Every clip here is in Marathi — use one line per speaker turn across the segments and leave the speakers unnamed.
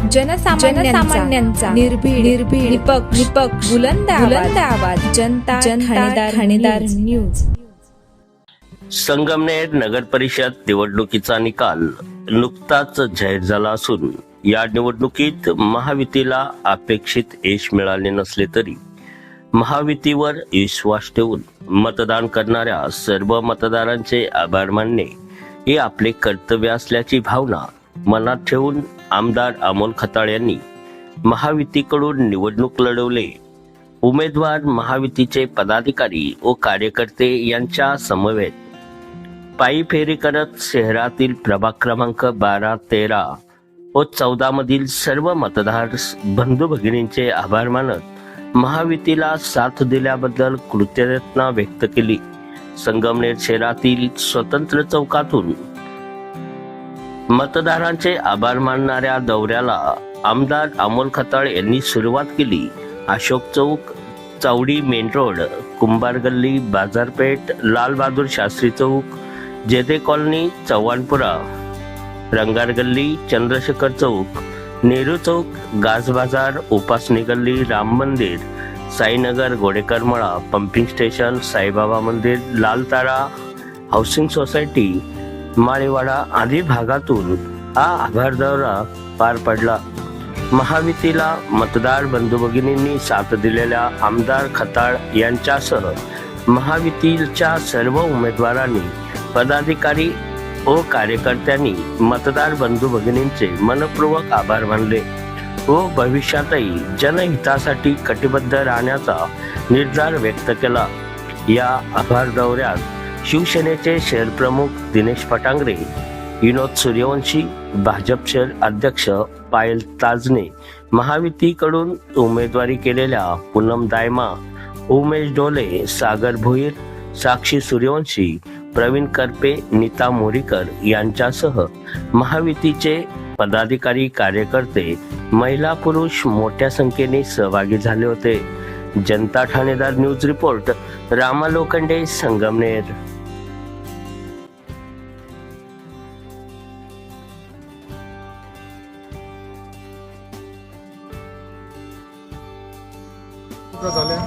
जनसामान्यांचा निर्भीड निपक्ष बुलंद आवाज जनता ठाणेदार न्यूज।
संगमनेर नगर परिषद निवडणुकीचा निकाल नुकताच जाहीर झाला असून या निवडणुकीत महायुतीला अपेक्षित यश मिळाले नसले तरी महायुतीवर विश्वास ठेवून मतदान करणाऱ्या सर्व मतदारांचे आभार मानणे हे आपले कर्तव्य असल्याची भावना मनात ठेवून आमदार अमोल खताळ यांनी महायुतीकडून निवडणूक लढवले। उमेदवार महायुतीचे पदाधिकारी व कार्यकर्ते यांच्या समवेत पायी फेरी करत शहरातील प्रभाग क्रमांक 12, 13 व 14 मधील सर्व मतदार बंधू भगिनींचे आभार मानत महायुतीला साथ दिल्याबद्दल कृतज्ञता व्यक्त केली। संगमनेर शहरातील स्वतंत्र चौकातून मतदारांचे आभार मानणाऱ्या दौऱ्याला आमदार अमोल खताळ यांनी सुरुवात केली। अशोक चौक, चौडी मेन रोड, कुंभार गल्ली, बाजारपेठ, लाल बहादूर शास्त्री चौक, जेदे कॉलनी, चव्हाणपुरा, रंगार गल्ली, चंद्रशेखर चौक, नेहरू चौक, गाज बाजार, उपासनी गल्ली, राम मंदिर, साईनगर, गोडेकर मळा, पंपिंग स्टेशन, साईबाबा मंदिर, लाल तारा, हाऊसिंग सोसायटी, माळेवाडा आदी भागातून हा आभार दौरा पार पडला। महायुतीला मतदार बंधू भगिनींनी साथ दिलेल्या आमदार खताळ यांच्यासह महायुतीच्या सर्व उमेदवारांनी, पदाधिकारी व कार्यकर्त्यांनी मतदार बंधू भगिनींचे मनपूर्वक आभार मानले व भविष्यातही जनहितासाठी कटिबद्ध राहण्याचा निर्धार व्यक्त केला। या आभार दौऱ्यात शिवसेनेचे शहर प्रमुख दिनेश पटांगरे, विनोद सूर्यवंशी, भाजप शहर अध्यक्ष पायल ताजने, महायुतीकडून उमेदवारी केलेल्या पूनम दायमा, उमेश डोले, सागर भोईर, साक्षी सूर्यवंशी, प्रवीण करपे, नीता मोरीकर यांच्यासह महायुतीचे पदाधिकारी, कार्यकर्ते, महिला पुरुष मोठ्या संख्येने सहभागी झाले होते। जनता ठाणेदार न्यूज रिपोर्ट, रामा लोखंडे, संगमनेर।
झाल्या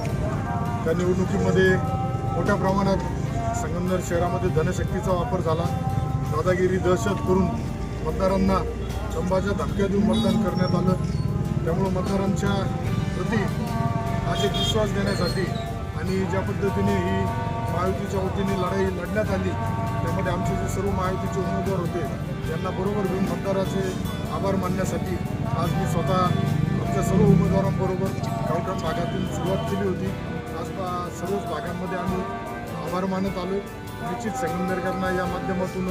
त्या निवडणुकीमध्ये मोठ्या प्रमाणात संगमनेर शहरामध्ये धनशक्तीचा वापर झाला। दादागिरी, दहशत करून मतदारांना दंबाच्या धमक्या देऊन मतदान करण्यात आलं। त्यामुळे मतदारांच्या प्रति आज एक विश्वास देण्यासाठी आणि ज्या पद्धतीने ही महायुतीच्या वतीने लढाई लढण्यात आली त्यामध्ये आमचे जे सर्व महायुतीचे उमेदवार होते त्यांना बरोबर घेऊन मतदाराचे आभार मानण्यासाठी आज मी स्वतः आमच्या सर्व उमेदवारांबरोबर गावठाण भागातून सुरुवात केली होती। आज सर्वच भागांमध्ये आम्ही आभार मानत आलो। निश्चित संगमनेरकरांना या माध्यमातून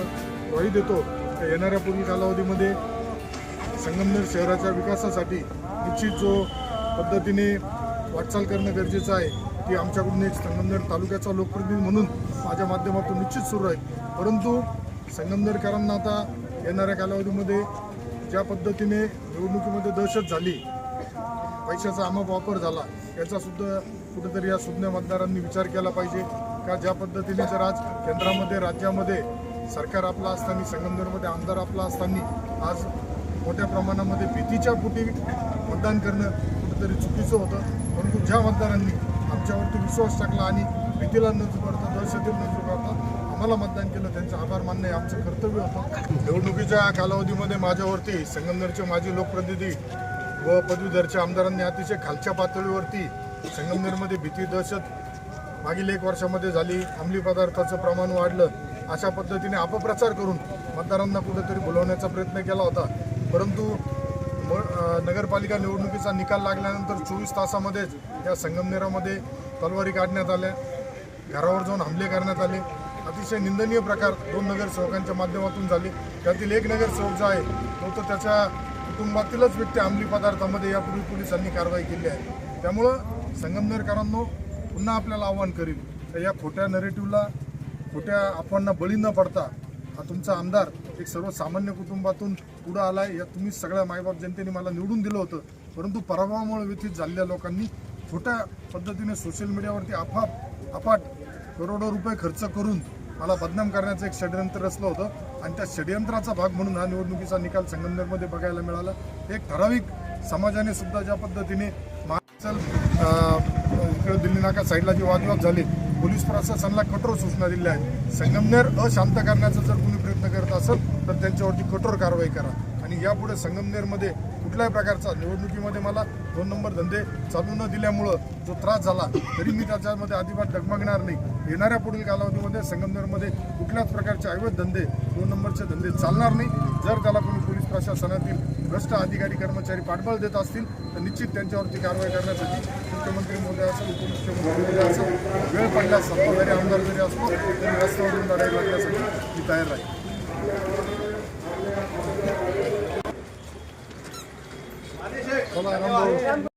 ग्वाही देतो तर येणाऱ्या पुढील कालावधीमध्ये संगमनेर शहराच्या विकासासाठी निश्चित जो पद्धतीने वाटचाल करणं गरजेचं आहे की आमच्याकडून एक संगमनेर तालुक्याचा लोकप्रतिनिधी म्हणून माझ्या माध्यमातून निश्चित सुरू आहे। परंतु संगमनेरकरांना आता येणाऱ्या कालावधीमध्ये ज्या पद्धतीने निवडणुकीमध्ये दहशत झाली, पैशाचा अमाप वापर झाला, याचा सुद्धा कुठेतरी या सुज्ञ मतदारांनी विचार केला पाहिजे का ज्या पद्धतीने जर आज केंद्रामध्ये राज्यामध्ये सरकार आपला असताना, संगमनेरमध्ये आमदार आपला असताना आज मोठ्या प्रमाणामध्ये भीतीच्या पोटी मतदान करणं कुठेतरी चुकीचं होतं। परंतु ज्या मतदारांनी आमच्यावरती विश्वास टाकला आणि भीतीला न चुकवता, दहशतीला न चुकवता आम्हाला मतदान केलं, त्यांचं आभार मानणे आमचं कर्तव्य होतं। निवडणुकीच्या कालावधीमध्ये माझ्यावरती संगमनेरचे माजी लोकप्रतिनिधी व पदवीधरच्या आमदारांनी अतिशय खालच्या पातळीवरती संगमनेरमध्ये भीती, दहशत मागील 1 वर्षामध्ये झाली, अंमली पदार्थाचं प्रमाण वाढलं, अशा पद्धतीने अपप्रचार करून मतदारांना कुठेतरी बोलवण्याचा प्रयत्न केला होता। परंतु नगरपालिका निवडणुकीचा निकाल लागल्यानंतर 24 तासामध्येच या संगमनेरामध्ये तलवारी काढण्यात आल्या, घरावर जाऊन हमले करण्यात आले। अतिशय निंदनीय प्रकार 2 नगरसेवकांच्या माध्यमातून झाले। त्यातील एक नगरसेवक जो आहे तो तर त्याच्या कुटुंबातीलच व्यक्ती अंमली पदार्थामध्ये यापूर्वी पोलिसांनी कारवाई केली आहे। त्यामुळं संगमनेरकरांनो पुन्हा आपल्याला आव्हान करील तर या खोट्या नरेटिव्हला, खोट्या अफवांना बळी न पडता हा तुमचा आमदार एक सर्वसामान्य कुटुंबातून पुढे आलाय। या तुम्ही सगळ्या मायबाप जनतेने मला निवडून दिलं होतं, परंतु पराभवामुळे व्यथित झालेल्या लोकांनी खोट्या पद्धतीने सोशल मीडियावरती अफाट करोडो रुपये खर्च करून मला बदनाम करण्याचं एक षडयंत्र रचलं होतं आणि त्या षडयंत्राचा भाग म्हणून हा निवडणुकीचा निकाल संगमनेरमध्ये बघायला मिळाला. एक ठराविक समाजाने सुद्धा ज्या पद्धतीने इकडे दिल्ली नाका साईडला जे वादविवाद झाले, पोलीस प्रशासनाला कठोर सूचना दिल्या आहेत. संगमनेर अशांत करण्याचा जर कोणी प्रयत्न करत असेल तर त्यांच्यावरती कठोर कारवाई करा. आणि यापुढे संगमनेरमध्ये कुठल्याही प्रकारचा निवडणुकीमध्ये मला 2 नंबर धंदे चालू न दिल्यामुळं जो त्रास झाला तरी मी त्याच्यामध्ये अजिबात डगमगणार नाही. येणाऱ्या पुढील कालावधीमध्ये संगमनेरमध्ये कुठल्याच प्रकारचे अवैध धंदे 2 नंबरचे धंदे चालणार नाही. जर त्याला कोणी पोलीस प्रशासनातील भ्रष्ट अधिकारी कर्मचारी पाठबळ देत असतील तर निश्चित त्यांच्यावरती कारवाई करण्यासाठी मुख्यमंत्री महोदय असेल, उपमुख्यमंत्री महोदय असेल, वेळ पडल्यास सत्ताधारी आमदार जरी असलो तरी रस्त्यावरून लढाई लढण्यासाठी मी तयार आहे. चला रामभाऊ.